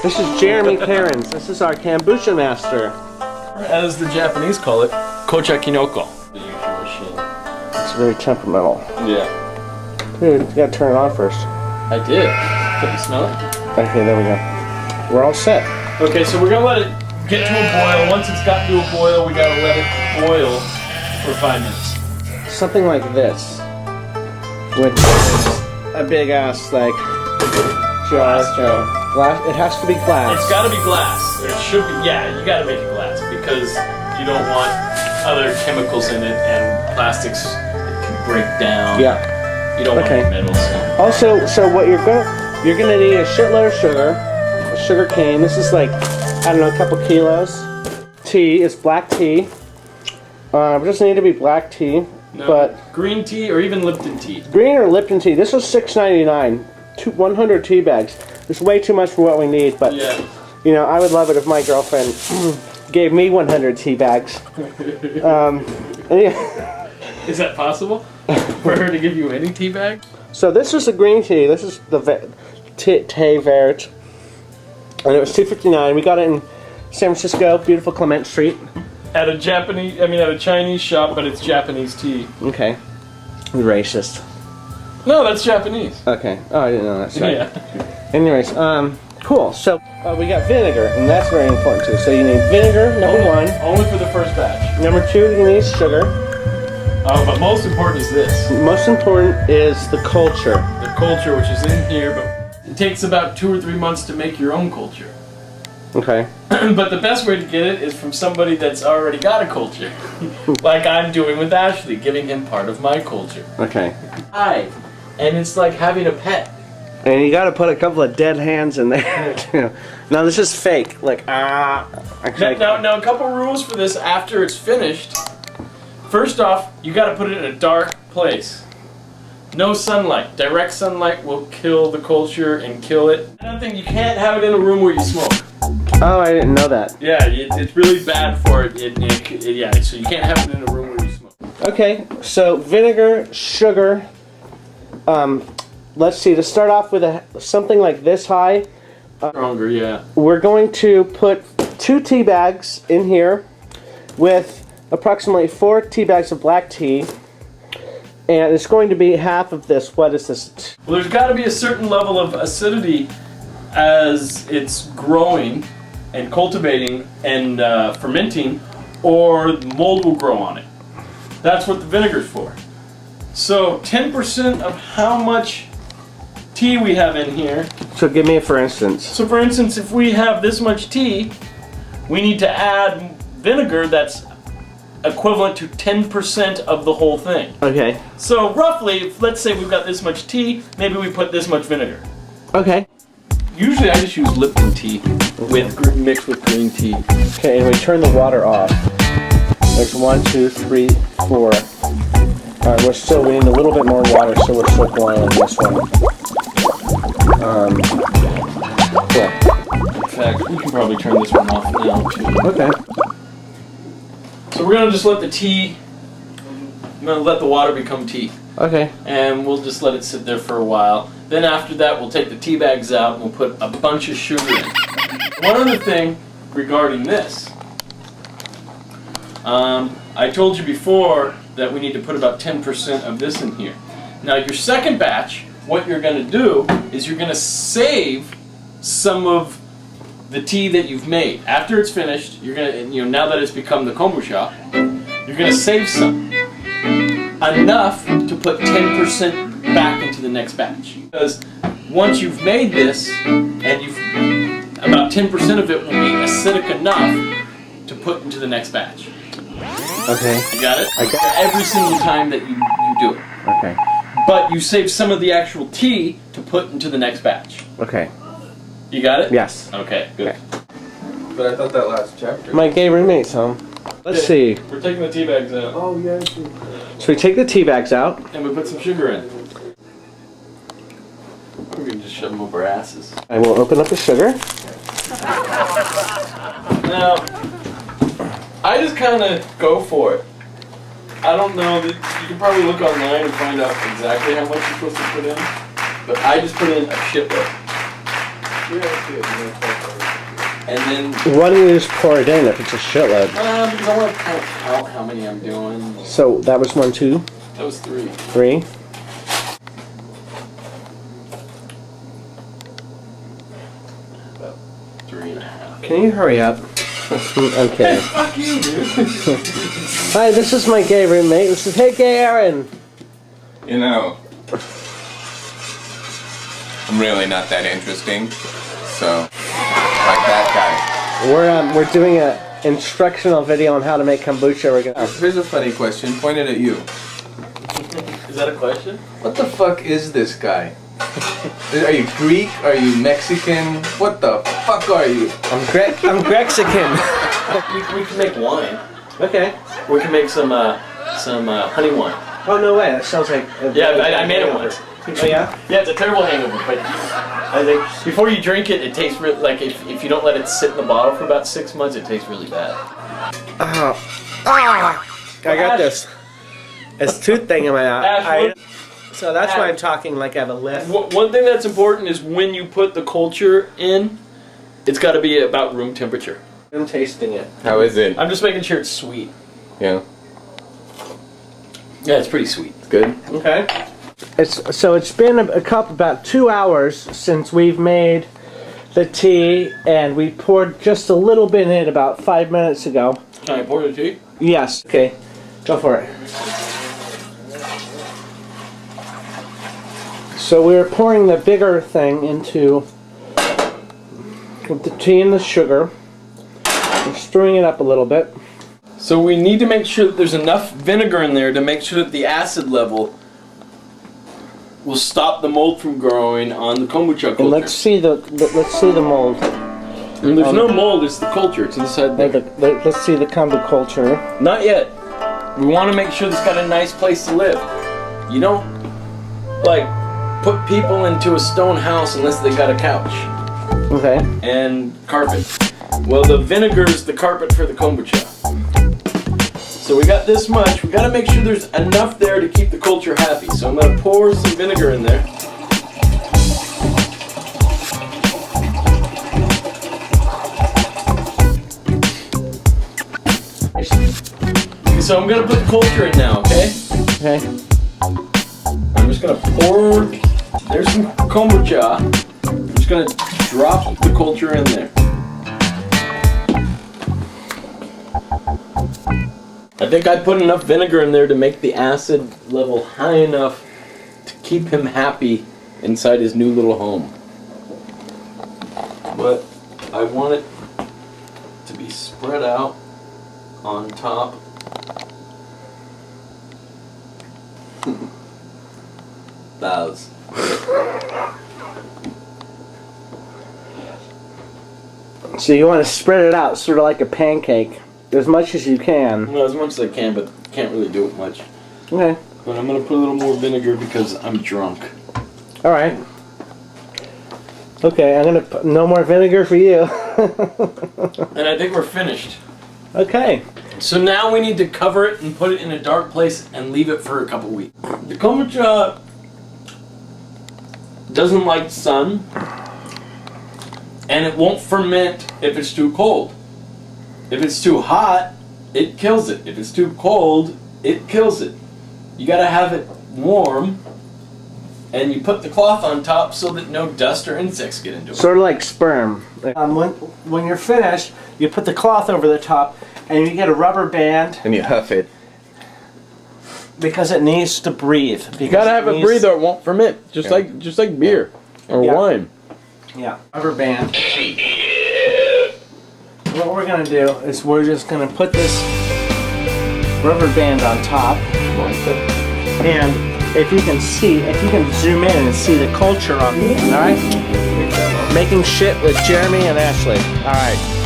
This is Jeremy Cairns. This is our Kombucha master. As the Japanese call it, Kocha Kinoko. The usual machine. It's very temperamental. Yeah. Dude, you gotta turn it on first. I did. Can you smell it? Okay, there we go. We're all set. Okay, so we're gonna let it get to a boil. Once it's gotten to a boil, we gotta let it boil for 5 minutes. Something like this, which is a big ass like jar. Glass. It has to be glass. It's gotta be glass. It should be. Yeah, you gotta make it glass because you don't want other chemicals in it and plastics can break down. Yeah. You don't want metals. Also, so what you're gonna need a shitload of sugar, a sugar cane. This is like, I don't know, a couple kilos. Tea, it's black tea. It doesn't need to be black tea, no, but green tea or even Lipton tea. Green or Lipton tea. This was $6.99. 100 tea bags. It's way too much for what we need, but yeah. You know, I would love it if my girlfriend gave me 100 tea bags. Yeah. Is that possible? For her to give you any tea bag? So this is the green tea. This is the Thé Vert, and it was $2.59. We got it in San Francisco, beautiful Clement Street. At a at a Chinese shop, but it's Japanese tea. Okay. Racist. No, that's Japanese. Okay. Oh, I didn't know that. Sorry. Yeah. Anyways, cool. So we got vinegar, and that's very important too. So you need vinegar, number one. Only for the first batch. Number two, you need sugar. Oh, but most important is this. Most important is the culture. The culture, which is in here, but it takes about 2 or 3 months to make your own culture. Okay. But the best way to get it is from somebody that's already got a culture. Like I'm doing with Ashley, giving him part of my culture. Okay. And it's like having a pet. And you got to put a couple of dead hands in there too. Now this is fake. Like Now, a couple rules for this after it's finished. First off, you got to put it in a dark place. No sunlight. Direct sunlight will kill the culture and kill it. Another thing, you can't have it in a room where you smoke. Oh, I didn't know that. Yeah, it's really bad for it. Yeah, so you can't have it in a room where you smoke. Okay, so vinegar, sugar. Let's see. To start off with something like this high. Stronger, yeah. We're going to put 2 tea bags in here with approximately 4 tea bags of black tea. And it's going to be half of this. What is this? Well, there's got to be a certain level of acidity as it's growing and cultivating and fermenting, or mold will grow on it. That's what the vinegar's for. So 10% of how much tea we have in here. So give me a for instance. So for instance, if we have this much tea, we need to add vinegar that's equivalent to 10% of the whole thing. Okay. So roughly, let's say we've got this much tea, maybe we put this much vinegar. Okay. Usually I just use Lipton tea mixed with green tea. Okay, and we turn the water off. There's 1, 2, 3, 4. Alright, we need a little bit more water, so we're still boiling this one. In fact, we can probably turn this one off now too. Okay. So we're gonna just let the tea, I'm gonna let the water become tea. Okay. And we'll just let it sit there for a while. Then after that, we'll take the tea bags out and we'll put a bunch of sugar in. One other thing regarding this. I told you before that we need to put about 10% of this in here. Now your second batch, what you're going to do is you're going to save some of the tea that you've made. After it's finished, you're going to, now that it's become the kombucha, you're going to save some. Enough to put 10% back into the next batch. Because once you've made this, and about 10% of it will be acidic enough to put into the next batch. Okay. You got it? I got it. Every single time that you do it. Okay. But you save some of the actual tea to put into the next batch. Okay. You got it? Yes. Okay, good. Okay. But I thought that last chapter. My gay roommate's home. Let's see. We're taking the tea bags out. Oh, yeah. So we take the tea bags out. And we put some sugar in. We're going to just shove them up our asses. I will open up the sugar. Now, I just kind of go for it. I don't know, you can probably look online and find out exactly how much you're supposed to put in, but I just put in a shitload. Yeah, I see it. And then Why don't you just pour it in if it's a shitload? because I want to kind of count how many I'm doing. So that was 1, 2, That was 3. 3. About 3.5. Can you hurry up? Okay. Fuck you, dude. Hi, this is my gay roommate. This is Hey Gay Aaron. You know, I'm really not that interesting. So, like that We're doing a instructional video on how to make kombucha. We're guy. gonna. Here's a funny question pointed at you. Is that a question? What the fuck is this guy? Are you Greek? Are you Mexican? What the fuck are you? I'm Grexican. We can make wine. Okay. We can make some honey wine. Oh no way! That sounds like. Yeah, I made it once. Oh yeah. Yeah, it's a terrible hangover, but I think before you drink it, it tastes like if you don't let it sit in the bottle for about 6 months, it tastes really bad. Oh. Ah! I got this. It's tooth thing in my eye. So that's why I'm talking like I have a lisp. One thing that's important is when you put the culture in, it's got to be about room temperature. I'm tasting it. How is it? I'm just making sure it's sweet. Yeah. Yeah, it's pretty sweet. Good. Okay. It's been about 2 hours since we've made the tea, and we poured just a little bit in it about 5 minutes ago. Can I pour the tea? Yes. Okay. Go for it. So we're pouring the bigger thing into with the tea and the sugar. We're stirring it up a little bit. So we need to make sure that there's enough vinegar in there to make sure that the acid level will stop the mold from growing on the kombucha culture. And let's see the mold. And there's no mold, it's the culture. It's inside there. Let's see the kombu culture. Not yet. We want to make sure it's got a nice place to live. You don't, like, put people into a stone house unless they got a couch. Okay. And carpet. Well, the vinegar is the carpet for the kombucha. So we got this much. We got to make sure there's enough there to keep the culture happy. So I'm going to pour some vinegar in there. So I'm going to put culture in now, okay? Okay. I'm just going to pour, there's some kombucha. I'm just going to drop the culture in there. I think I put enough vinegar in there to make the acid level high enough to keep him happy inside his new little home. But I want it to be spread out on top. Bows. So you want to spread it out, sort of like a pancake, as much as you can. Well, as much as I can, but can't really do it much. Okay. But I'm gonna put a little more vinegar because I'm drunk. All right. Okay, I'm gonna put no more vinegar for you. And I think we're finished. Okay. So now we need to cover it and put it in a dark place and leave it for a couple weeks. The kombucha doesn't like sun, and it won't ferment if it's too cold. If it's too hot, it kills it. If it's too cold, it kills it. You gotta have it warm, and you put the cloth on top so that no dust or insects get into it. Sort of like sperm. When you're finished, you put the cloth over the top, and you get a rubber band And you huff it. because it needs to breathe. You gotta have it breathe or it won't ferment, just like beer or wine. Yeah, rubber band. What we're gonna do is we're just gonna put this rubber band on top, and if you can zoom in and see the culture on it. All right, making shit with Jeremy and Ashley. All right.